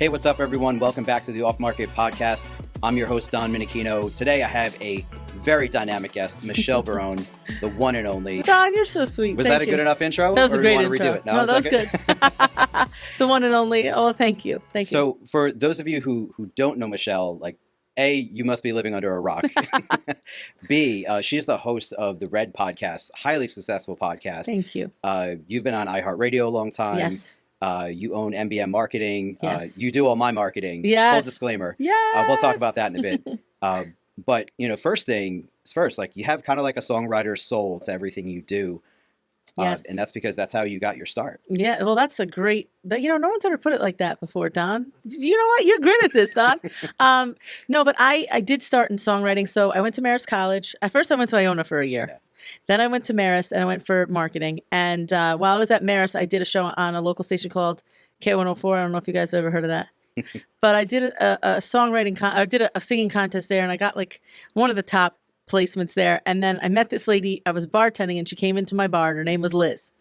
Hey, what's up, everyone? Welcome back to the Off Market Podcast. I'm your host, Don Minichino. Today, I have a very dynamic guest, Michelle Barone, the one and only. Don, you're so sweet. Was that a good enough intro? That was a great intro. Redo it? No, that was good. The one and only. Oh, thank you. Thank you. So, for those of you who don't know Michelle, like, A, you must be living under a rock. B, she's the host of the Red podcast, highly successful podcast. Thank you. You've been on iHeartMedia a long time. Yes. You own MBM Marketing. Yes. You do all my marketing. Yes. Full disclaimer. Yes. We'll talk about that in a bit. But, first thing is first, like, you have kind of like a songwriter's soul to everything you do. Yes. And that's because that's how you got your start. Yeah, well, that's a great, no one's ever put it like that before, Don. You know what? You're great at this, Don. No, but I did start in songwriting. So I went to Marist College. At first, I went to Iona for a year. Yeah. Then I went to Marist and I went for marketing. And while I was at Marist, I did a show on a local station called K104. I don't know if you guys have ever heard of that. But I did a songwriting, I did a singing contest there, and I got like one of the top placements there. And then I met this lady. I was bartending, and she came into my bar, and her name was Liz.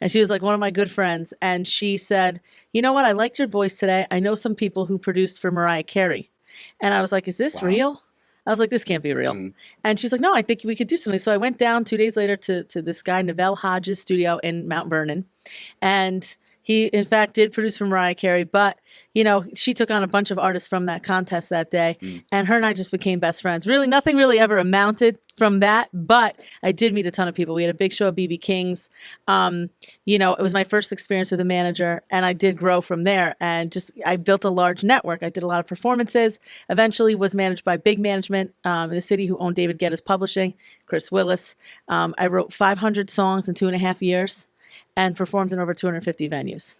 And she was like one of my good friends. And she said, "You know what? I liked your voice today. I know some people who produced for Mariah Carey." And I was like, "Is this real?" I was like, "This can't be real." Mm. And she's like, "No, I think we could do something." So I went down 2 days later to this guy, Neville Hodges' studio in Mount Vernon. And he, in fact, did produce for Mariah Carey, but, she took on a bunch of artists from that contest that day, and her and I just became best friends. Really, nothing really ever amounted from that, but I did meet a ton of people. We had a big show at BB King's. It was my first experience with a manager, and I did grow from there, and I built a large network. I did a lot of performances, eventually was managed by big management in the city who owned David Guetta's Publishing, Chris Willis. I wrote 500 songs in 2.5 years. And performed in over 250 venues.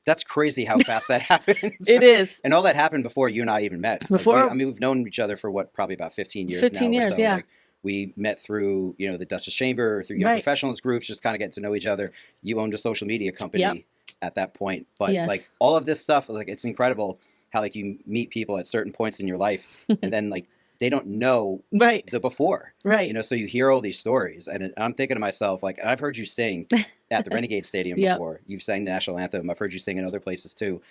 That's crazy how fast that happened. It is. And all that happened before you and I even met. Before, we've known each other for probably about 15 years 15 now. years, or so. yeah. Like, we met through, the Duchess Chamber, through Young Professionals groups, just kind of getting to know each other. You owned a social media company at that point. But like all of this stuff, like it's incredible how like you meet people at certain points in your life and then like they don't know the before. Right. So you hear all these stories and I'm thinking to myself, like, and I've heard you sing at the Renegade Stadium before. You've sang the national anthem. I've heard you sing in other places too.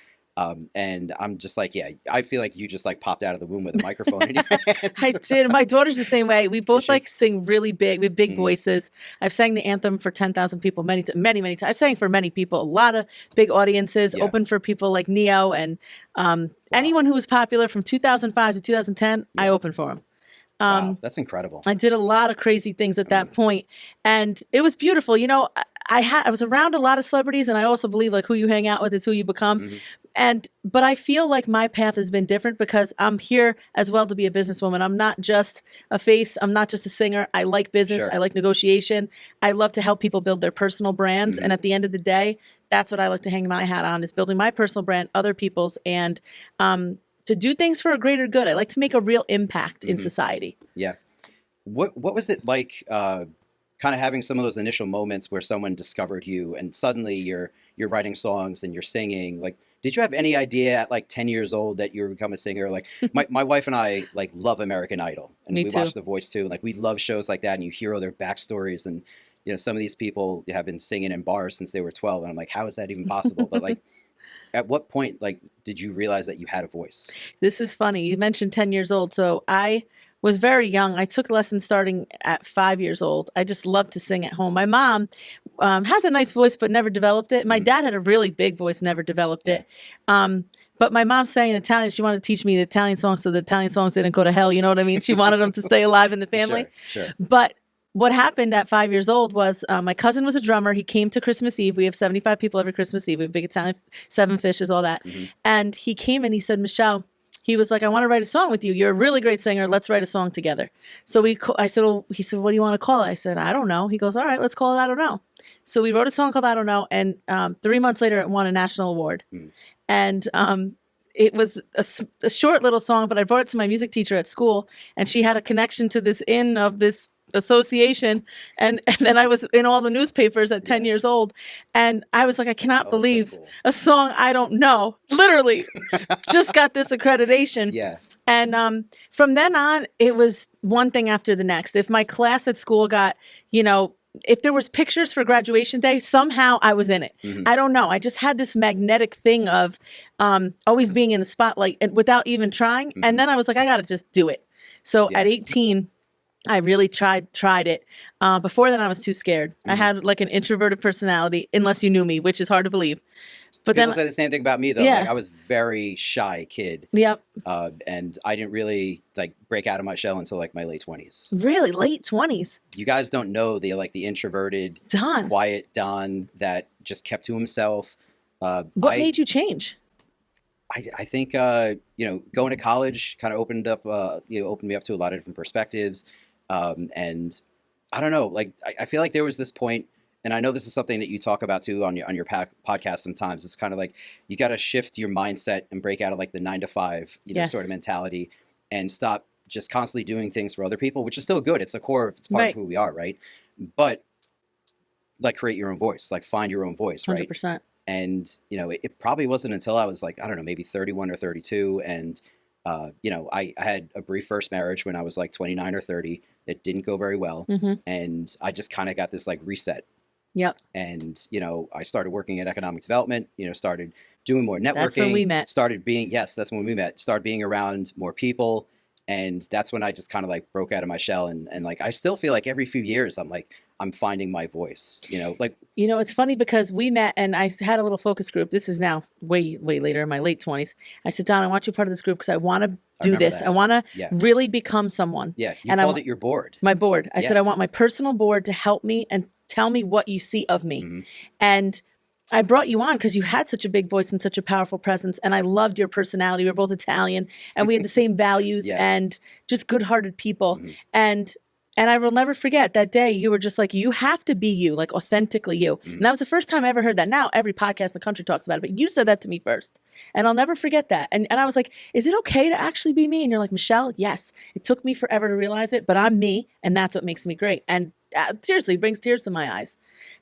And I'm just like, I feel like you just like popped out of the womb with a microphone in your hands. I did. My daughter's the same way. We both like sing really big. We have big voices. I've sang the anthem for 10,000 people many times. I've sang for many people, a lot of big audiences, open for people like Neo and anyone who was popular from 2005 to 2010, I opened for them. Wow, that's incredible. I did a lot of crazy things at that point, and it was beautiful. I was around a lot of celebrities, and I also believe like who you hang out with is who you become. But I feel like my path has been different because I'm here as well to be a businesswoman. I'm not just a face. I'm not just a singer. I like business. Sure. I like negotiation. I love to help people build their personal brands. And at the end of the day, that's what I like to hang my hat on, is building my personal brand, other people's, and to do things for a greater good. I like to make a real impact in society. Yeah. What was it like kind of having some of those initial moments where someone discovered you and suddenly you're writing songs and you're singing? Like, did you have any idea at like 10 years old that you were become a singer? Like my wife and I like love American Idol and we watch The Voice too. Like we love shows like that and you hear all their backstories and some of these people have been singing in bars since they were 12 and I'm like, how is that even possible? But like at what point like did you realize that you had a voice? This is funny. You mentioned 10 years old. So I was very young. I took lessons starting at 5 years old. I just loved to sing at home. My mom has a nice voice, but never developed it. My dad had a really big voice, never developed it. But my mom sang in Italian. She wanted to teach me the Italian songs so the Italian songs didn't go to hell. You know what I mean? She wanted them to stay alive in the family. Sure. But what happened at 5 years old was my cousin was a drummer. He came to Christmas Eve. We have 75 people every Christmas Eve. We have big Italian, 7 fishes, all that. And he came and he said, Michelle, he was like, I want to write a song with you. You're a really great singer. Let's write a song together. So I said, well, he said, what do you want to call it? I said, I don't know. He goes, all right, let's call it I Don't Know. So we wrote a song called I Don't Know. And 3 months later, it won a national award. And it was a short little song, but I brought it to my music teacher at school. And she had a connection to this inn of this association. And then I was in all the newspapers at 10 years old. And I was like, I cannot believe so cool. a song I don't know, literally, just got this accreditation. Yeah. And from then on, it was one thing after the next. If my class at school got, if there was pictures for graduation day, somehow I was in it. Mhm. I don't know. I just had this magnetic thing of always being in the spotlight and without even trying. Mhm. And then I was like, I got to just do it. So Yeah. at 18, I really tried it. Before then, I was too scared. I Mhm. had like an introverted personality, unless you knew me, which is hard to believe. But People then, say the same thing about me though. Yeah. Like I was very shy kid, yep, and I didn't really like break out of my shell until like my late 20s. really late 20s. You guys don't know the introverted, Don, quiet Don that just kept to himself. what I made you change? I think going to college kind of opened me up to a lot of different perspectives, and I don't know, like I feel like there was this point, and I know this is something that you talk about too on your podcast sometimes. It's kind of like you got to shift your mindset and break out of like the 9 to 5 Yes. sort of mentality, and stop just constantly doing things for other people, which is still good. It's a core, it's part Right. of who we are, right? But like create your own voice, like find your own voice, right? 100%. And it probably wasn't until I was like, I don't know, maybe 31 or 32, and I had a brief first marriage when I was like 29 or 30 that didn't go very well, Mm-hmm. and I just kind of got this like reset, Yep. and I started working at economic development, started doing more networking. That's when we met. That's when we met. Started being around more people, and that's when I just kind of like broke out of my shell, and like I still feel like every few years I'm finding my voice, It's funny because we met and I had a little focus group. This is now way, way later in my late 20s. I said, Don, I want you part of this group because I want to do remember this. that. I want to Yeah. really become someone. Yeah, you And called it your board. My board. I Yeah. said, I want my personal board to help me and tell me what you see of me. Mhm. And I brought you on because you had such a big voice and such a powerful presence. And I loved your personality. We were both Italian and we had the same values Yeah. and just good-hearted people. Mhm. And I will never forget that day. You were just like, you have to be you, like authentically you. Mhm. And that was the first time I ever heard that. Now every podcast in the country talks about it, but you said that to me first. And I'll never forget that. And I was like, is it okay to actually be me? And you're like, Michelle, yes. It took me forever to realize it, but I'm me. And that's what makes me great. And seriously, it brings tears to my eyes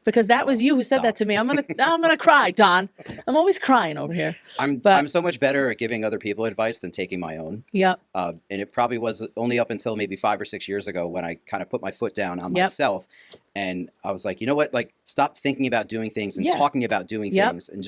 because that was you who said that to me. I'm gonna cry, Don. I'm always crying over here. I'm so much better at giving other people advice than taking my own. Yep. And it probably was only up until maybe 5 or 6 years ago when I kind of put my foot down on Yep. myself, and I was like, you know what, like stop thinking about doing things and Yeah. talking about doing Yep. things, and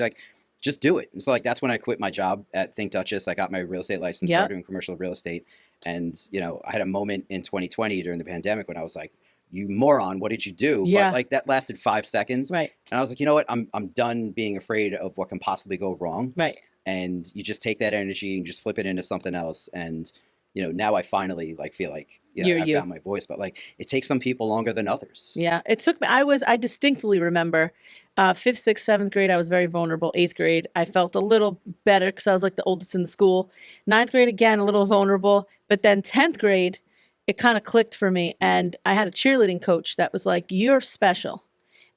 just do it. And so that's when I quit my job at Think Duchess. I got my real estate license, Yep. started doing commercial real estate, and I had a moment in 2020 during the pandemic when I was like, you moron, what did you do? Yeah. But like that lasted 5 seconds, Right. and I was like, you know what, I'm done being afraid of what can possibly go wrong. Right. And you just take that energy and just flip it into something else. And now I finally feel like You're I you. found my voice, but it takes some people longer than others. Yeah. It took me, I distinctly remember 5th, 6th, 7th grade, I was very vulnerable. 8th grade, I felt a little better because I was like the oldest in the school. 9th grade, again, a little vulnerable. But then 10th grade, it kind of clicked for me. And I had a cheerleading coach that was like, you're special.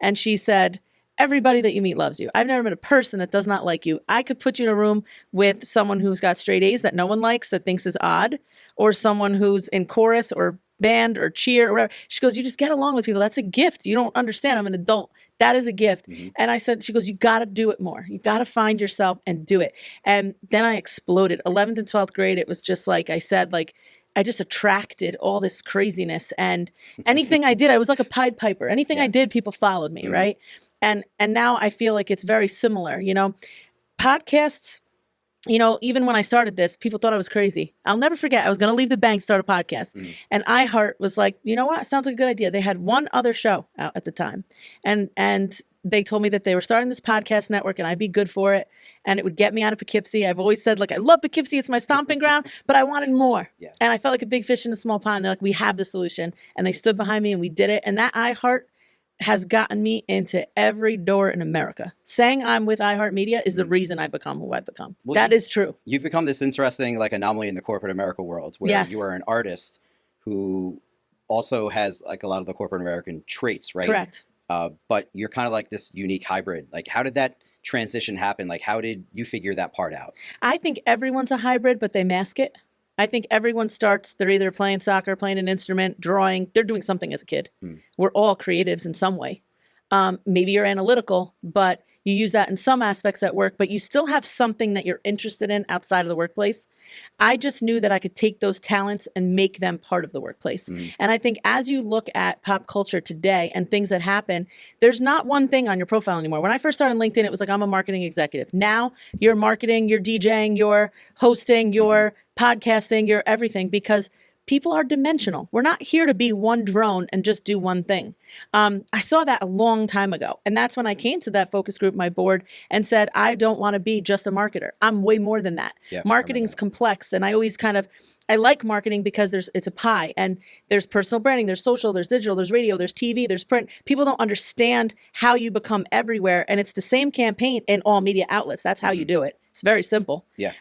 And she said, everybody that you meet loves you. I've never met a person that does not like you. I could put you in a room with someone who's got straight A's that no one likes, that thinks is odd, or someone who's in chorus or band or cheer or whatever. She goes, you just get along with people. That's a gift. You don't understand. I'm an adult. That is a gift. Mhm. And I said, she goes, you got to do it more. You got to find yourself and do it. And then I exploded. 11th and 12th grade, it was just like I said, like, I just attracted all this craziness, and anything I did, I was like a Pied Piper. Anything Yeah. I did, people followed me, Mhm. right? And now I feel like it's very similar. Podcasts. Even when I started this, people thought I was crazy. I'll never forget. I was going to leave the bank, start a podcast, Mhm. and iHeart was like, you know what? Sounds like a good idea. They had one other show out at the time, and they told me that they were starting this podcast network, and I'd be good for it, and it would get me out of Poughkeepsie. I've always said, like, I love Poughkeepsie; it's my stomping ground, but I wanted more, Yeah. and I felt like a big fish in a small pond. They're like, we have the solution, and they stood behind me, and we did it. And that iHeart has gotten me into every door in America. Saying I'm with iHeartMedia is the reason I become who I've become. Well, That is true. You've become this interesting anomaly in the corporate America world, where Yes. you are an artist who also has a lot of the corporate American traits, right? Correct. But you're kind of like this unique hybrid. How did that transition happen? How did you figure that part out? I think everyone's a hybrid, but they mask it. I think everyone starts, they're either playing soccer, playing an instrument, drawing. They're doing something as a kid. We're all creatives in some way. Maybe you're analytical, but You use that in some aspects at work, but you still have something that you're interested in outside of the workplace. I just knew that I could take those talents and make them part of the workplace. And I think as you look at pop culture today and things that happen, there's not one thing on your profile anymore. When I first started on LinkedIn, it was like, I'm a marketing executive. Now you're marketing, you're DJing, you're hosting, you're podcasting, you're everything, because people are dimensional. We're not here to be one drone and just do one thing. I saw that a long time ago. And that's when I came to that focus group, my board, and said, I don't want to be just a marketer. I'm way more than that. Yeah, Marketing's complex. And I always I like marketing because it's a pie, and there's personal branding, there's social, there's digital, there's radio, there's TV, there's print. People don't understand how you become everywhere. And it's the same campaign in all media outlets. That's how you do it. It's very simple. Yeah.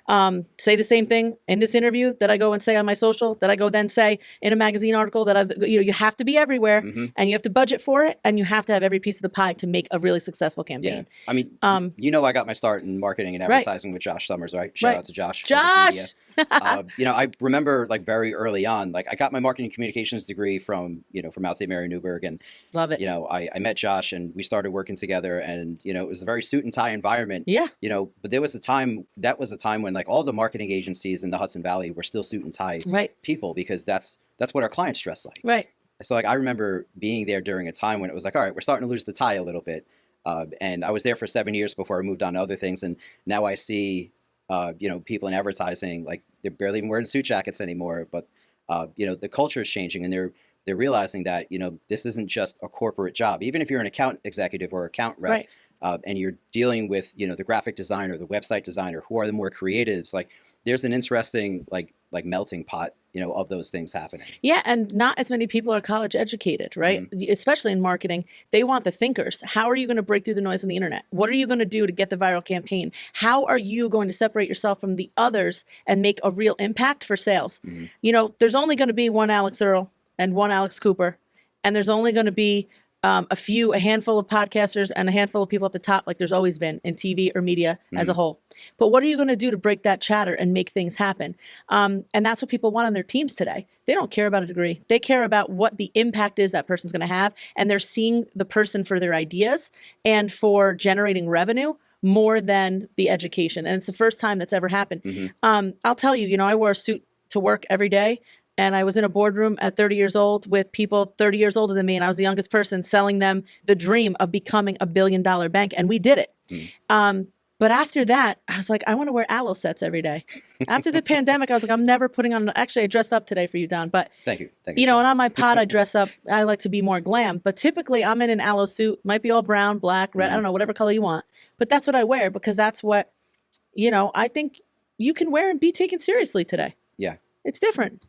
Say the same thing in this interview that I go and say on my social, that I go then say in a magazine article, that you have to be everywhere, and you have to budget for it, and you have to have every piece of the pie to make a really successful campaign. Yeah. I mean, I got my start in marketing and advertising with Josh Summers, right? Shout out to Josh. I remember like very early on, like I got my marketing communications degree from Mount St. Mary Newburgh, and love it. I met Josh and we started working together, and it was a very suit and tie environment. Yeah. But there was a time when like all the marketing agencies in the Hudson Valley were still suit and tie people, because that's what our clients dress like. Right. So like I remember being there during a time when it was like, all right, we're starting to lose the tie a little bit. And I was there for 7 years before I moved on to other things, and now I see people in advertising, like they're barely even wearing suit jackets anymore. But the culture is changing, and they're realizing that this isn't just a corporate job. Even if you're an account executive or account rep, and you're dealing with the graphic designer, the website designer, who are the more creatives, like there's an interesting like melting pot of those things happening. Yeah, and not as many people are college educated, right? Especially in marketing. They want the thinkers. How are you going to break through the noise on the internet? What are you going to do to get the viral campaign? How are you going to separate yourself from the others and make a real impact for sales? There's only going to be one Alex Earl and one Alex Cooper, and there's only going to be a handful of podcasters and a handful of people at the top, like there's always been in TV or media as a whole. But what are you going to do to break that chatter and make things happen? And that's what people want on their teams today. They don't care about a degree. They care about what the impact is that person's going to have. And they're seeing the person for their ideas and for generating revenue more than the education. And it's the first time that's ever happened. I'll tell you, I wore a suit to work every day. And I was in a boardroom at 30 years old with people 30 years older than me. And I was the youngest person selling them the dream of becoming $1 billion bank. And we did it. But after that, I was like, I want to wear aloe sets every day. After the pandemic, I was like, I'm never putting on. Actually, I dressed up today for you, Don. But thank you. And on my pod, I dress up. I like to be more glam. But typically, I'm in an aloe suit. Might be all brown, black, red. I don't know, whatever color you want. But that's what I wear, because that's what, I think you can wear and be taken seriously today. Yeah. It's different.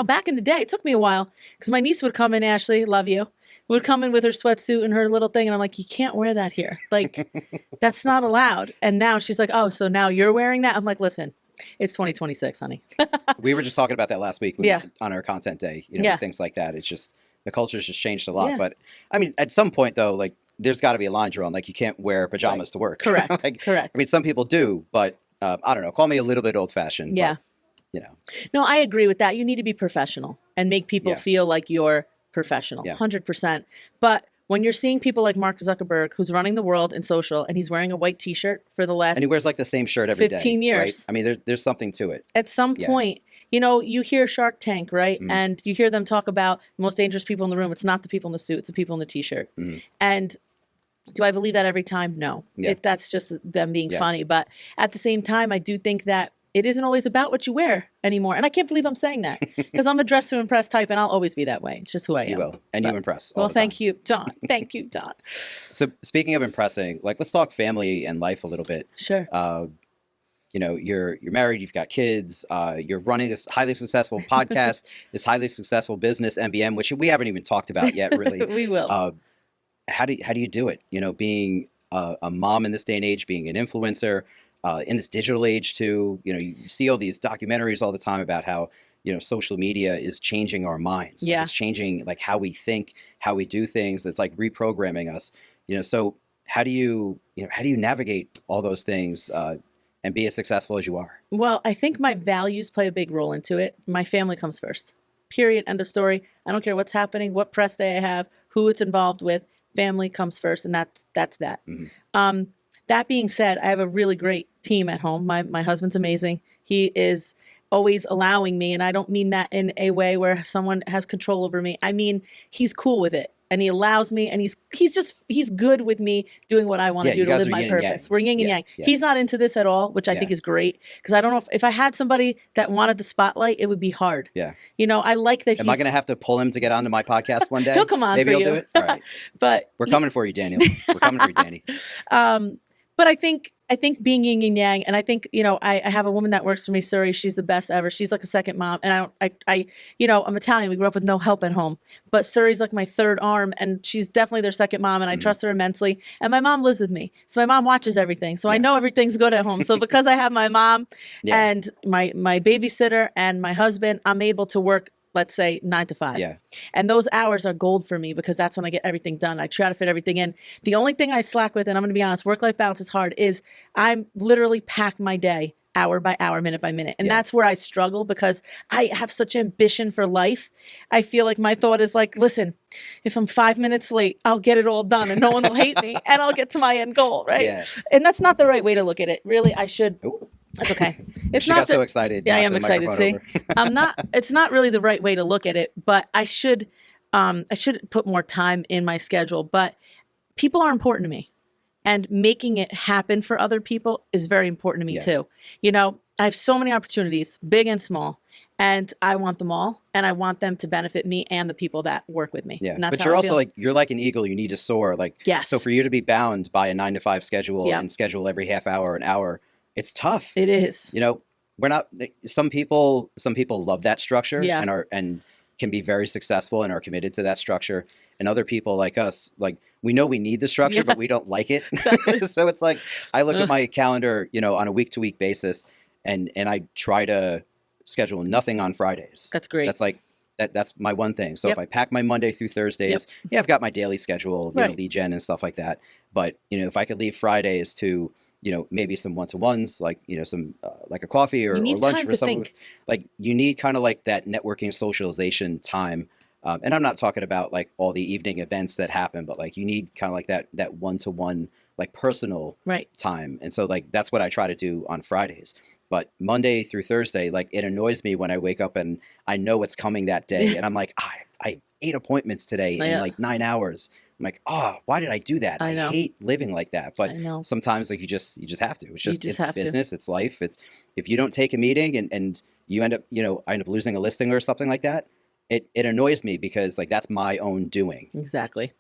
Back in the day, it took me a while, because my niece would come in, Ashley, love you, would come in with her sweatsuit and her little thing. And I'm like, you can't wear that here. Like, that's not allowed. And now she's like, oh, so now you're wearing that? I'm like, listen, it's 2026, honey. We were just talking about that last week on our content day, things like that. It's just, the culture's just changed a lot. But I mean, at some point though, like there's got to be a line drawn. Like you can't wear pajamas to work. Correct. Correct. I mean, some people do, but I don't know, call me a little bit old fashioned. Yeah. But, No, I agree with that. You need to be professional and make people feel like you're professional, 100%. But when you're seeing people like Mark Zuckerberg, who's running the world in social, and he's wearing a white T-shirt for the last, and he wears like the same shirt every 15 day, years. Right? I mean, there's something to it. At some point, you hear Shark Tank, right? And you hear them talk about the most dangerous people in the room. It's not the people in the suit; it's the people in the T-shirt. And do I believe that every time? No. That's just them being funny. But at the same time, I do think that it isn't always about what you wear anymore. And I can't believe I'm saying that, because I'm a dress to impress type, and I'll always be that way. It's just who I am. You will. And you impress. Well, thank you, Don. Thank you, Don. So speaking of impressing, like let's talk family and life a little bit. Sure. You're married, you've got kids, you're running this highly successful podcast, this highly successful business, MBM, which we haven't even talked about yet, really. We will. How do you do it? Being a mom in this day and age, being an influencer, in this digital age too. You see all these documentaries all the time about how social media is changing our minds. Yeah. Like it's changing like how we think, how we do things. It's like reprogramming us. So how do you navigate all those things and be as successful as you are? Well, I think my values play a big role into it. My family comes first. Period. End of story. I don't care what's happening, what press day I have, who it's involved with. family comes first, and that's that. Mhm. That being said, I have a really great team at home. My husband's amazing. He is always allowing me, and I don't mean that in a way where someone has control over me. I mean, he's cool with it, and he allows me, and he's good with me doing what I want Yeah, to do you to guys live are my yin and purpose. yang. We're yin and Yeah, yang. yeah. He's not into this at all, which I Yeah. think is great, because I don't know if I had somebody that wanted the spotlight, it would be hard. Yeah. You know, I like that Am I going to have to pull him to get onto my podcast one day? He'll come on Maybe for he'll you. do it. All right. But We're coming for you, Daniel. We're coming for you, Danny. But I think being yin and yang, and I think, you know, I have a woman that works for me, Suri. She's the best ever. She's like a second mom, and you know, I'm Italian. We grew up with no help at home, but Suri's like my third arm, and she's definitely their second mom, and I trust her immensely. And my mom lives with me, so my mom watches everything, so I know everything's good at home. So because I have my mom and my babysitter and my husband, I'm able to work, let's say 9 to 5. Yeah. And those hours are gold for me because that's when I get everything done. I try to fit everything in. The only thing I slack with, and I'm going to be honest, work-life balance is hard, is I'm literally pack my day hour by hour, minute by minute. And that's where I struggle because I have such ambition for life. I feel like my thought is like, listen, if I'm 5 minutes late, I'll get it all done and no one will hate me and I'll get to my end goal, right? Yeah. And that's not the right way to look at it. Really, I should... Ooh. That's okay. It's She not got so excited. Yeah, I knocked am the excited. See, microphone over. it's not really the right way to look at it, but I should put more time in my schedule. But people are important to me, and making it happen for other people is very important to me too. You know, I have so many opportunities, big and small, and I want them all, and I want them to benefit me and the people that work with me. Yeah, And that's but how you're I also feel. like, you're like an eagle. You need to soar. Like, Yes. So for you to be bound by a 9 to 5 schedule and schedule every half hour, an hour, it's tough. It is. You know, we're not. Some people love that structure and can be very successful and are committed to that structure. And other people like us, like, we know we need the structure, but we don't like it. Exactly. So it's like, I look at my calendar, you know, on a week-to-week basis, and I try to schedule nothing on Fridays. That's great. That's like that's my one thing. So if I pack my Monday through Thursdays, I've got my daily schedule, you know, lead gen and stuff like that. But you know, if I could leave Fridays to, you know, maybe some one-to-ones, like, you know, some like a coffee or lunch or something. Like, you need kind of like that networking socialization time. And I'm not talking about like all the evening events that happen, but like you need kind of like that one-to-one, like personal time. And so like that's what I try to do on Fridays. But Monday through Thursday, like, it annoys me when I wake up and I know what's coming that day, and I'm like, I have 8 appointments today in like 9 hours. I'm like, oh, why did I do that? I hate living like that. But sometimes like you just have to. It's just it's business. It's life. It's, if you don't take a meeting and you end up losing a listing or something like that, it annoys me because like that's my own doing. Exactly.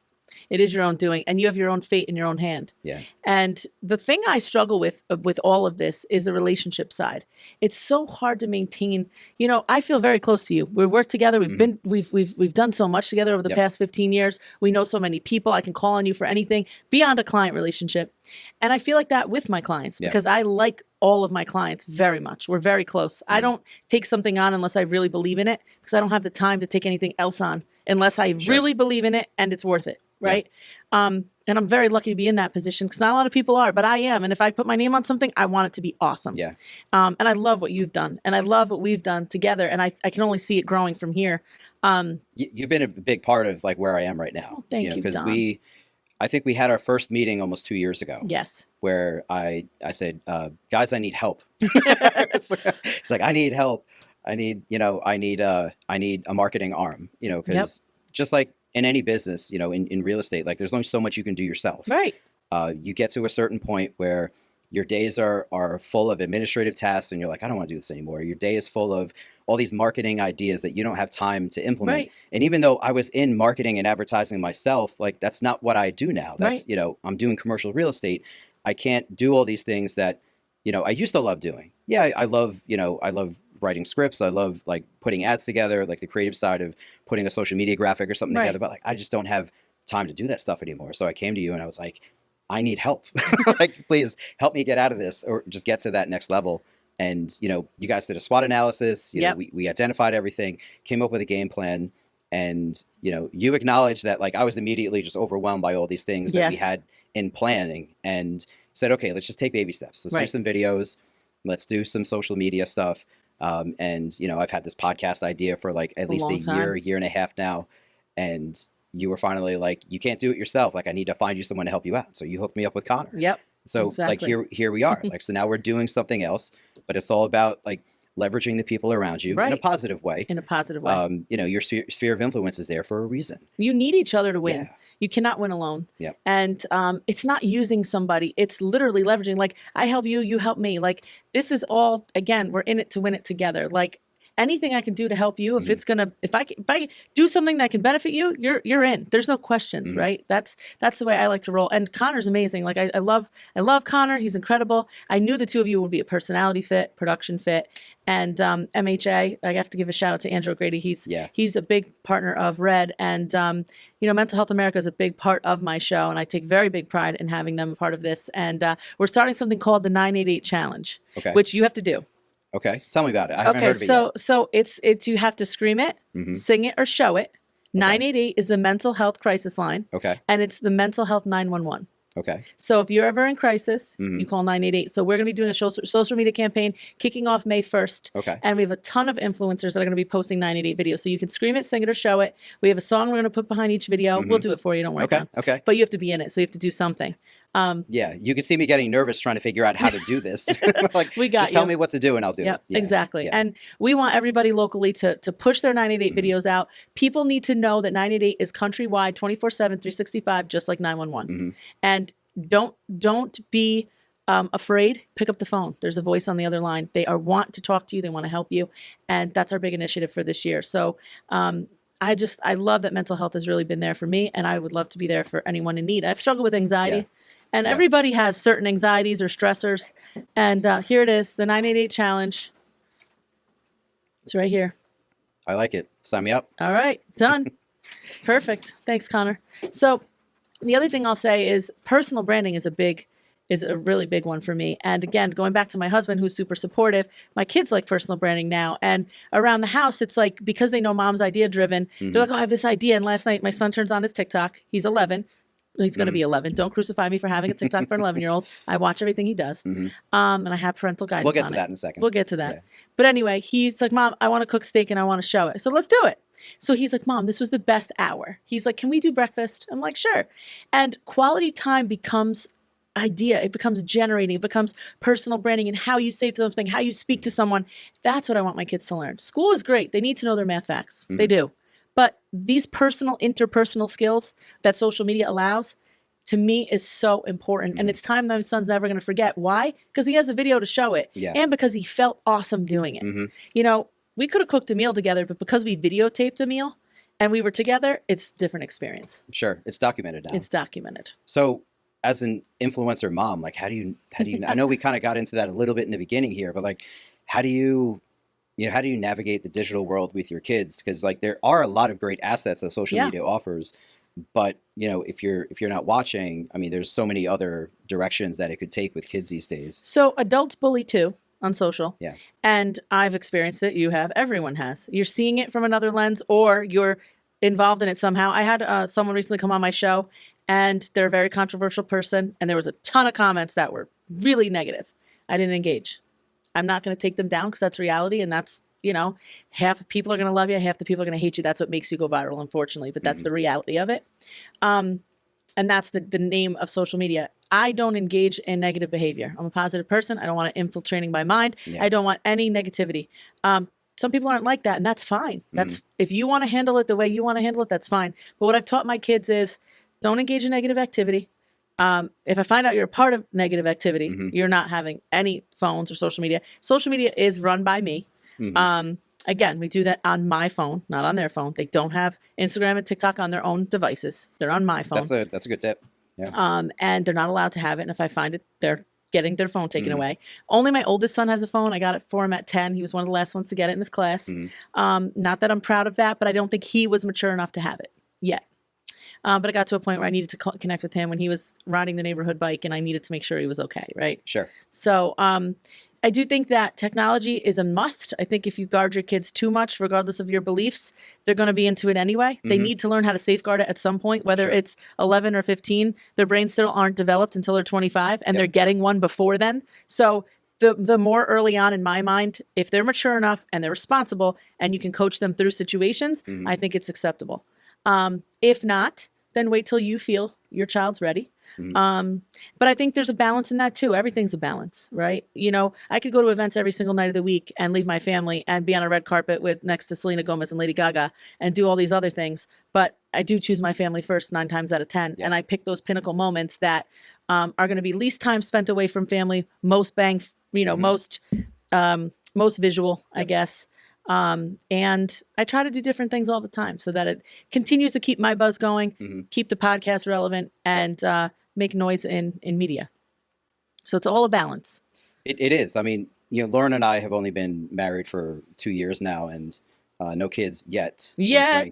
It is your own doing, and you have your own fate in your own hand. Yeah. And the thing I struggle with all of this is the relationship side. It's so hard to maintain. You know, I feel very close to you. We work together. We've done so much together over the past 15 years. We know so many people. I can call on you for anything beyond a client relationship. And I feel like that with my clients because I like all of my clients very much. We're very close. I don't take something on unless I really believe in it, because I don't have the time to take anything else on unless I really believe in it and it's worth it. Right. And I'm very lucky to be in that position because not a lot of people are, but I am. And if I put my name on something, I want it to be awesome. Yeah. And I love what you've done, and I love what we've done together. And I can only see it growing from here. You've been a big part of like where I am right now. Oh, thank you, because Don. I think we had our first meeting almost 2 years ago. Yes. Where I said, guys, I need help. It's like, I need help. I need a marketing arm, you know, because just like in any business, you know, in real estate, like there's only so much you can do yourself. Right. You get to a certain point where your days are full of administrative tasks and you're like, I don't want to do this anymore. Your day is full of all these marketing ideas that you don't have time to implement. Right. And even though I was in marketing and advertising myself, like that's not what I do now. That's, you know, I'm doing commercial real estate. I can't do all these things that, you know, I used to love doing. Yeah, I love writing scripts. I love like putting ads together, like the creative side of putting a social media graphic or something together. But like, I just don't have time to do that stuff anymore. So I came to you and I was like, I need help. Like, please help me get out of this or just get to that next level. And, you know, you guys did a SWOT analysis. You know, we identified everything, came up with a game plan. And, you know, you acknowledged that like I was immediately just overwhelmed by all these things that we had in planning, and said, okay, let's just take baby steps. Let's do some videos. Let's do some social media stuff. And, you know, I've had this podcast idea for like at least a year and a half now. And you were finally like, you can't do it yourself. Like, I need to find you someone to help you out. So you hooked me up with Connor. Yep. So Exactly. like here we are. Like, so now we're doing something else, but it's all about like leveraging the people around you in a Right. positive way. In a positive way. You know, your sphere of influence is there for a reason. You need each other to win. Yeah. You cannot win alone. Yep. And it's not using somebody. It's literally leveraging. Like, I help you, you help me. Like, this is all, again, we're in it to win it together. Like, anything I can do to help you, if it's gonna, if I do something that can benefit you, you're in. There's no questions, right? That's the way I like to roll. And Connor's amazing. Like, I love Connor. He's incredible. I knew the two of you would be a personality fit, production fit, and MHA. I have to give a shout out to Andrew Grady. He's a big partner of Red, and you know, Mental Health America is a big part of my show, and I take very big pride in having them a part of this. And we're starting something called the 988 Challenge, which you have to do. Okay, tell me about it. I haven't heard of it yet. So it's you have to scream it, sing it, or show it. 988 is the mental health crisis line. Okay. And it's the mental health 911. Okay. So if you're ever in crisis, you call 988. So we're going to be doing a social media campaign kicking off May 1st. Okay. And we have a ton of influencers that are going to be posting 988 videos. So you can scream it, sing it, or show it. We have a song we're going to put behind each video. We'll do it for you. Don't worry. Okay. But you have to be in it. So you have to do something. Yeah, you can see me getting nervous trying to figure out how to do this. Like, we got just tell me what to do and I'll do it. Yeah, exactly. Yeah. And we want everybody locally to push their 988 videos out. People need to know that 988 is countrywide, 24/7, 365, just like 911. And don't be afraid. Pick up the phone. There's a voice on the other line. They want to talk to you. They want to help you. And that's our big initiative for this year. So I love that mental health has really been there for me, and I would love to be there for anyone in need. I've struggled with anxiety. And everybody has certain anxieties or stressors. And here it is, the 988 Challenge. It's right here. I like it. Sign me up. All right, done. Perfect. Thanks, Connor. So the other thing I'll say is personal branding is a really big one for me. And again, going back to my husband, who's super supportive, my kids like personal branding now. And around the house, it's like, because they know mom's idea driven, they're like, oh, I have this idea. And last night, my son turns on his TikTok. He's 11. He's going to be 11. Don't crucify me for having a TikTok for an 11-year-old. I watch everything he does. And I have parental guidance. We'll get to that in a second. We'll get to that. Yeah. But anyway, he's like, Mom, I want to cook steak and I want to show it. So let's do it. So he's like, Mom, this was the best hour. He's like, can we do breakfast? I'm like, sure. And quality time becomes idea. It becomes generating. It becomes personal branding and how you say something, how you speak to someone. That's what I want my kids to learn. School is great. They need to know their math facts. They do. But these interpersonal skills that social media allows, to me, is so important. And it's time my son's never going to forget. Why? Because he has a video to show it. Yeah. And because he felt awesome doing it. You know, we could have cooked a meal together, but because we videotaped a meal and we were together, it's a different experience. Sure. It's documented now. It's documented. So as an influencer mom, like how do you, I know we kind of got into that a little bit in the beginning here, but like, how do you navigate the digital world with your kids? Because like there are a lot of great assets that social media offers, but you know, if you're not watching, I mean, there's so many other directions that it could take with kids these days. So adults bully too on social. Yeah. And I've experienced it. You have. Everyone has. You're seeing it from another lens, or you're involved in it somehow. I had someone recently come on my show, and they're a very controversial person, and there was a ton of comments that were really negative. I didn't engage. I'm not going to take them down because that's reality, and that's, you know, half of people are going to love you, half the people are going to hate you. That's what makes you go viral, unfortunately, but that's the reality of it. And that's the name of social media. I don't engage in negative behavior. I'm a positive person. I don't want it infiltrating my mind. Yeah. I don't want any negativity. Some people aren't like that, and that's fine. That's if you want to handle it the way you want to handle it, that's fine. But what I've taught my kids is don't engage in negative activity. If I find out you're a part of negative activity, you're not having any phones or social media. Social media is run by me. Again, we do that on my phone, not on their phone. They don't have Instagram and TikTok on their own devices. They're on my phone. That's a good tip. Yeah. And they're not allowed to have it. And if I find it, they're getting their phone taken away. Only my oldest son has a phone. I got it for him at 10. He was one of the last ones to get it in his class. Not that I'm proud of that, but I don't think he was mature enough to have it yet. But I got to a point where I needed to connect with him when he was riding the neighborhood bike, and I needed to make sure he was okay, right? Sure. So I do think that technology is a must. I think if you guard your kids too much, regardless of your beliefs, they're going to be into it anyway. They need to learn how to safeguard it at some point, whether it's 11 or 15. Their brains still aren't developed until they're 25, and they're getting one before then. So the more early on, in my mind, if they're mature enough and they're responsible and you can coach them through situations, I think it's acceptable. If not, then wait till you feel your child's ready. But I think there's a balance in that too. Everything's a balance, right? You know, I could go to events every single night of the week and leave my family and be on a red carpet with next to Selena Gomez and Lady Gaga and do all these other things. But I do choose my family first 9 times out of 10. Yeah. And I pick those pinnacle moments that are going to be least time spent away from family, most bang, most visual, I guess. And I try to do different things all the time so that it continues to keep my buzz going, keep the podcast relevant, and make noise in media. So it's all a balance. It is. I mean, Lauren and I have only been married for 2 years now, and no kids yet. Yeah.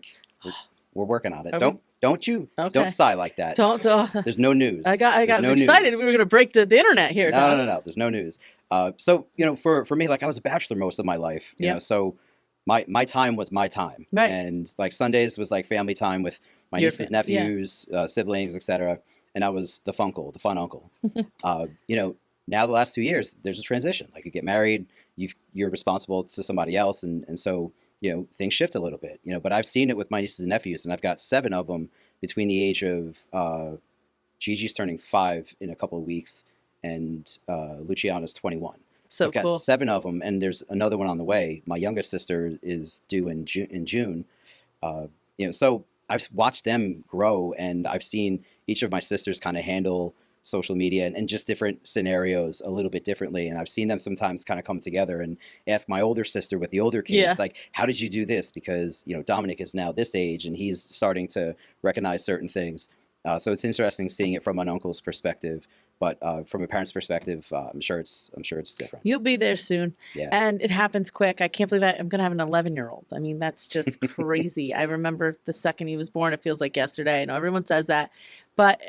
We're working on it. Are Don't you? Okay. Don't sigh like that. Don't. There's no news. I got no excited. news. We were going to break the internet here. No. There's no news. So for me, like I was a bachelor most of my life. You know, so my time was my time, right? And like Sundays was like family time with my nieces, nephews, siblings, etc. And I was the fun uncle. Now the last 2 years, there's a transition. Like you get married, you're responsible to somebody else, and so things shift a little bit. But I've seen it with my nieces and nephews, and I've got 7 of them between the age of Gigi's turning 5 in a couple of weeks, and Luciana's 21. So I've got cool. 7 of them, and there's another one on the way. My youngest sister is due in June. So I've watched them grow, and I've seen each of my sisters kind of handle social media and just different scenarios a little bit differently. And I've seen them sometimes kind of come together and ask my older sister with the older kids, like, how did you do this? Because, Dominic is now this age and he's starting to recognize certain things. So it's interesting seeing it from an uncle's perspective. But from a parent's perspective, I'm sure it's different. You'll be there soon. Yeah. And it happens quick. I can't believe I'm going to have an 11-year-old. I mean, that's just crazy. I remember the second he was born, it feels like yesterday. I know everyone says that. But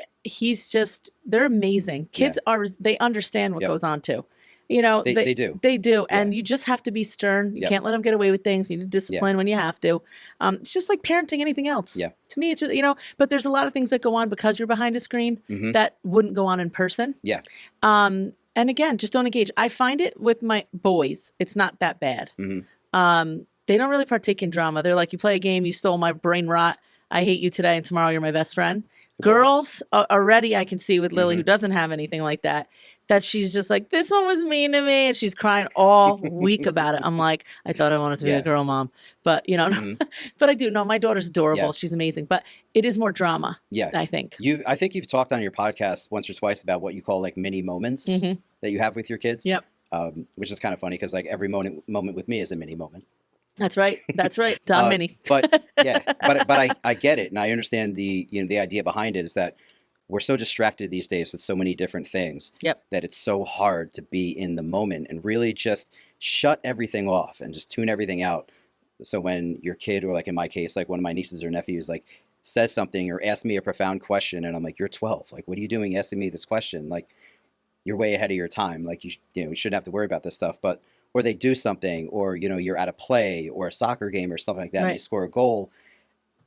they're amazing. Kids they understand what goes on too. They do. They do. Yeah. And you just have to be stern. You can't let them get away with things. You need to discipline when you have to. It's just like parenting anything else. Yeah. To me, it's just, but there's a lot of things that go on because you're behind a screen that wouldn't go on in person. Yeah. And again, just don't engage. I find it with my boys, it's not that bad. They don't really partake in drama. They're like, you play a game, you stole my brain rot. I hate you today, and tomorrow you're my best friend. Girls, already I can see with Lily, who doesn't have anything like that she's just like, this one was mean to me, and she's crying all week about it. I'm like, I thought I wanted to be a girl mom, but but I do. No, my daughter's adorable. Yeah. She's amazing, but it is more drama. Yeah, I think. I think you've talked on your podcast once or twice about what you call like mini moments that you have with your kids. Yep. Which is kind of funny because like every moment with me is a mini moment. That's right. Don Mini. But I get it, and I understand the idea behind it is that we're so distracted these days with so many different things that it's so hard to be in the moment and really just shut everything off and just tune everything out. So when your kid, or like in my case, like one of my nieces or nephews, like says something or asks me a profound question, and I'm like, you're 12. Like, what are you doing asking me this question? Like, you're way ahead of your time. Like, you shouldn't have to worry about this stuff. But or they do something, or you're at a play or a soccer game or something like that, and they score a goal,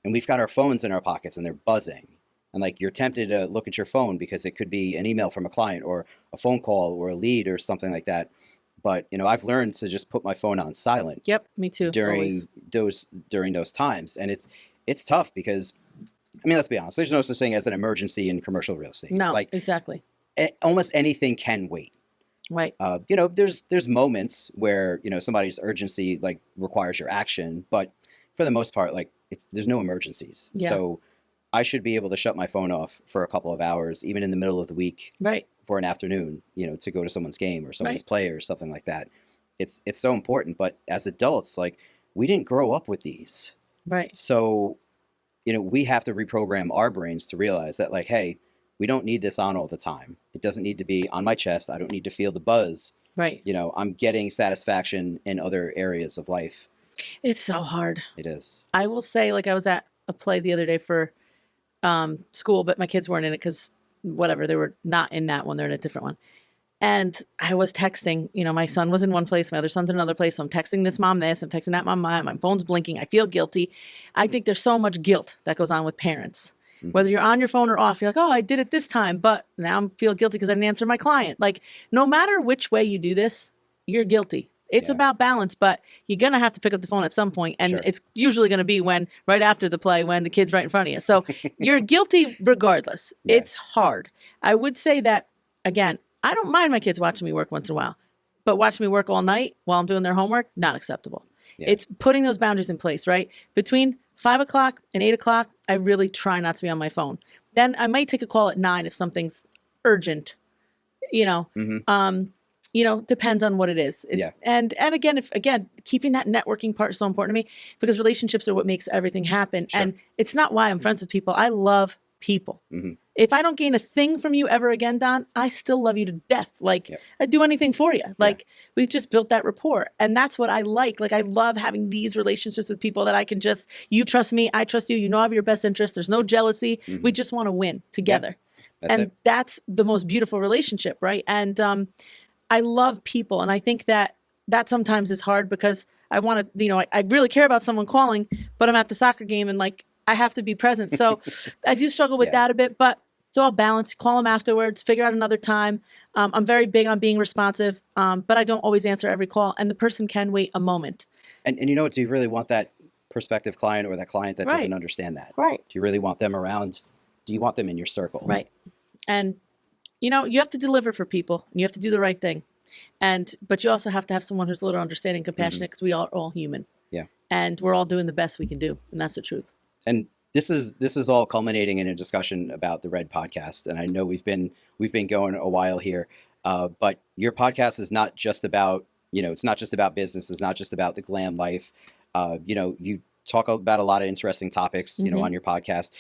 and we've got our phones in our pockets and they're buzzing, and like you're tempted to look at your phone because it could be an email from a client or a phone call or a lead or something like that. But I've learned to just put my phone on silent. Yep, me too. During those times, and it's tough because, I mean, let's be honest. There's no such thing as an emergency in commercial real estate. No, like exactly. Almost anything can wait. Right. There's moments where somebody's urgency like requires your action, but for the most part, like there's no emergencies. Yeah. So I should be able to shut my phone off for a couple of hours, even in the middle of the week, right, for an afternoon, to go to someone's game or someone's play or something like that. It's so important. But as adults, like we didn't grow up with these. Right. So, we have to reprogram our brains to realize that like, hey, we don't need this on all the time. It doesn't need to be on my chest. I don't need to feel the buzz. Right. I'm getting satisfaction in other areas of life. It's so hard. It is. I will say, like, I was at a play the other day for school, but my kids weren't in it because whatever, they were not in that one. They're in a different one. And I was texting, my son was in one place, my other son's in another place. So I'm texting this mom this, I'm texting that mom my phone's blinking. I feel guilty. I think there's so much guilt that goes on with parents. Whether you're on your phone or off, you're like, oh, I did it this time, but now I feel guilty because I didn't answer my client. Like, no matter which way you do this, you're guilty. It's about balance, but you're going to have to pick up the phone at some point, and it's usually going to be right after the play when the kid's right in front of you. So you're guilty regardless. It's hard. I would say that, again, I don't mind my kids watching me work once in a while, but watching me work all night while I'm doing their homework, not acceptable. It's putting those boundaries in place, right? Between 5 o'clock and 8 o'clock, I really try not to be on my phone. Then I might take a call at 9 if something's urgent, depends on what it is. And again, keeping that networking part is so important to me because relationships are what makes everything happen. And it's not why I'm friends with people. I love people. If I don't gain a thing from you ever again, Don, I still love you to death. Like I'd do anything for you. Like we've just built that rapport. And that's what I like. Like I love having these relationships with people that I can just, you trust me, I trust you. You know I have your best interest. There's no jealousy. We just want to win together. That's the most beautiful relationship, right? And I love people. And I think that sometimes is hard because I want to, I really care about someone calling, but I'm at the soccer game and like, I have to be present. So I do struggle with that a bit, but it's all balanced. Call them afterwards, figure out another time. I'm very big on being responsive, but I don't always answer every call. And the person can wait a moment. And you know what? Do you really want that prospective client or that client that doesn't understand that? Right. Do you really want them around? Do you want them in your circle? Right. And, you have to deliver for people and you have to do the right thing. But you also have to have someone who's a little understanding, compassionate, because we are all human. Yeah. And we're all doing the best we can do. And that's the truth. And this is all culminating in a discussion about the Red podcast. And I know we've been going a while here, but your podcast is not just about, it's not just about business. It's not just about the glam life. You talk about a lot of interesting topics, on your podcast.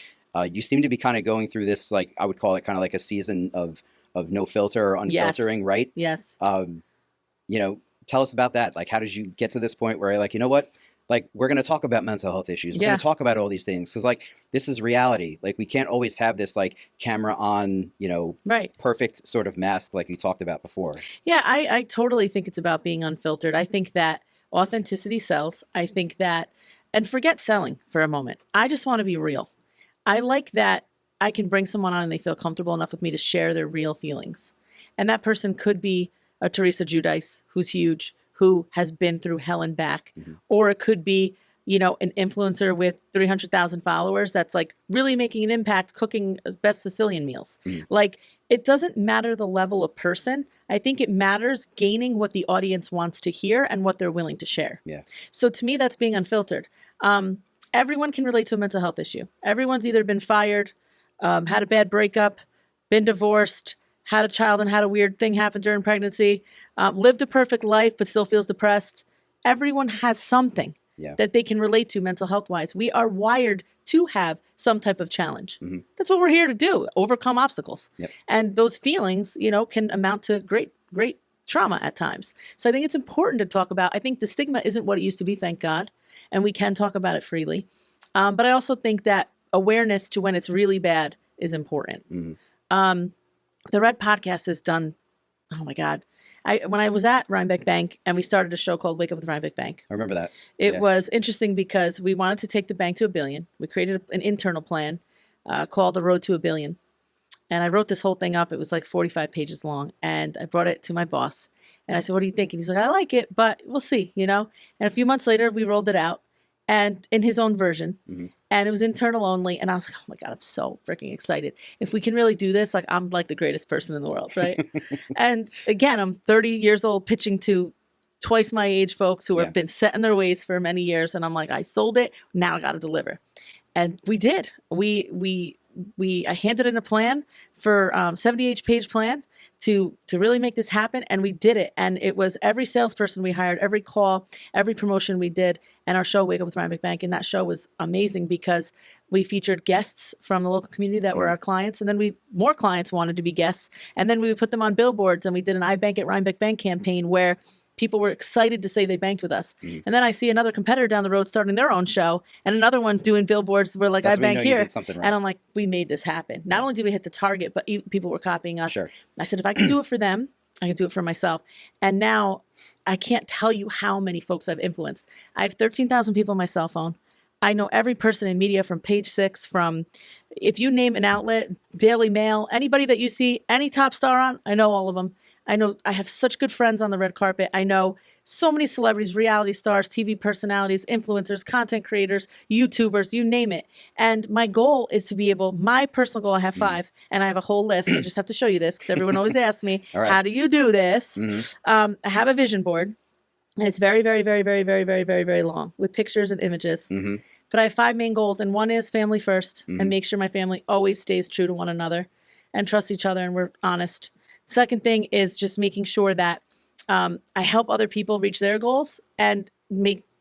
You seem to be kind of going through this, like, I would call it kind of like a season of no filter or unfiltering, right? Yes. Tell us about that. Like, how did you get to this point where you're like, you know what? Like, we're going to talk about mental health issues. We're going to talk about all these things. Because, like, this is reality. Like, we can't always have this, like, camera on, perfect sort of mask like you talked about before. Yeah, I totally think it's about being unfiltered. I think that authenticity sells. I think that, and forget selling for a moment. I just want to be real. I like that I can bring someone on and they feel comfortable enough with me to share their real feelings. And that person could be a Teresa Giudice, who's huge, who has been through hell and back. Or it could be, an influencer with 300,000 followers that's like really making an impact cooking best Sicilian meals. Like, it doesn't matter the level of person. I think it matters gaining what the audience wants to hear and what they're willing to share. Yeah. So to me, that's being unfiltered. Everyone can relate to a mental health issue. Everyone's either been fired, had a bad breakup, been divorced, had a child and had a weird thing happen during pregnancy, lived a perfect life but still feels depressed. Everyone has something that they can relate to mental health wise. We are wired to have some type of challenge. That's what we're here to do, overcome obstacles. And those feelings, can amount to great trauma at times. So I think it's important to talk about. I think the stigma isn't what it used to be, thank God, and we can talk about it freely. But I also think that awareness to when it's really bad is important. The Red podcast has done, oh my God. When I was at Rhinebeck Bank and we started a show called Wake Up with Rhinebeck Bank. I remember that. It was interesting because we wanted to take the bank to $1 billion. We created an internal plan called The Road to $1 billion. And I wrote this whole thing up. It was like 45 pages long. And I brought it to my boss. And I said, what do you think? And he's like, I like it, but we'll see, And a few months later, we rolled it out. And in his own version, and it was internal only. And I was like, oh my God, I'm so freaking excited. If we can really do this, like, I'm like the greatest person in the world, right? And again, I'm 30 years old pitching to twice my age folks who have been set in their ways for many years. And I'm like, I sold it. Now I got to deliver. And we did. I handed in a plan for 78-page plan to really make this happen. And we did it. And it was every salesperson we hired, every call, every promotion we did, and our show, Wake Up with Rhinebeck Bank. And that show was amazing because we featured guests from the local community that were our clients. And then more clients wanted to be guests. And then we would put them on billboards, and we did an I Bank at Rhinebeck Bank campaign where people were excited to say they banked with us. And then I see another competitor down the road starting their own show and another one doing billboards where like, I bank here. Right. And I'm like, we made this happen. Not only did we hit the target, but people were copying us. Sure. I said, if I can do it for them, I can do it for myself. And now I can't tell you how many folks I've influenced. I have 13,000 people on my cell phone. I know every person in media from Page Six, from, if you name an outlet, Daily Mail, anybody that you see, any top star on, I know all of them. I know I have such good friends on the red carpet. I know so many celebrities, reality stars, TV personalities, influencers, content creators, YouTubers, you name it. And my goal is to be able, my personal goal, I have 5, and I have a whole list. I just have to show you this because everyone always asks me, All right. how do you do this? I have a vision board, and it's very, very, very, very, very, very, very, very long with pictures and images. But I have 5 main goals, and one is family first, and make sure my family always stays true to one another and trust each other, and we're honest. Second thing is just making sure that I help other people reach their goals and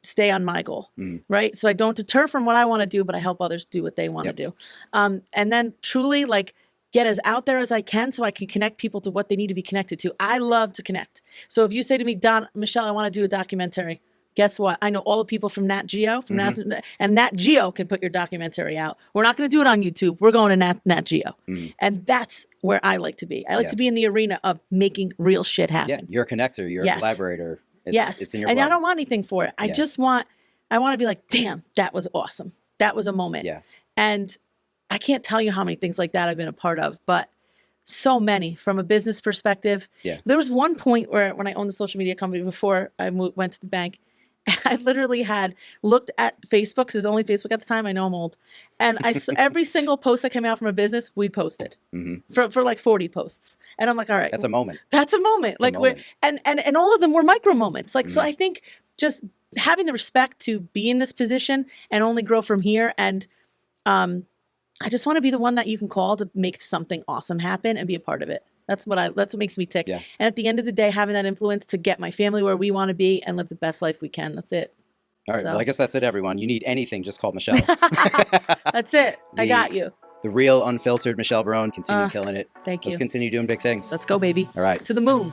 stay on my goal, right? So I don't deter from what I want to do, but I help others do what they want to do. And then truly like get as out there as I can so I can connect people to what they need to be connected to. I love to connect. So if you say to me, Michelle, I want to do a documentary. Guess what? I know all the people from Nat Geo, and Nat Geo can put your documentary out. We're not going to do it on YouTube. We're going to Nat Geo. And that's where I like to be. I like to be in the arena of making real shit happen. Yeah, you're a connector. You're a collaborator. It's in your and blood. I don't want anything for it. I want to be like, damn, that was awesome. That was a moment. Yeah. And I can't tell you how many things like that I've been a part of, but so many from a business perspective. Yeah. There was one point where when I owned the social media company before I went to the bank, I literally had looked at Facebook, because it was only Facebook at the time. I know I'm old. And every single post that came out from a business, we posted for like 40 posts. And I'm like, all right. That's a moment. That's a moment. That's a moment. And all of them were micro moments. Like, so I think just having the respect to be in this position and only grow from here. And I just want to be the one that you can call to make something awesome happen and be a part of it. That's what makes me tick. Yeah. And at the end of the day, having that influence to get my family where we want to be and live the best life we can. That's it. All right. Well, I guess that's it, everyone. You need anything, just call Michelle. That's it. I got you. The real unfiltered Michelle Barone. Continue killing it. Thank you. Let's continue doing big things. Let's go, baby. All right. To the moon.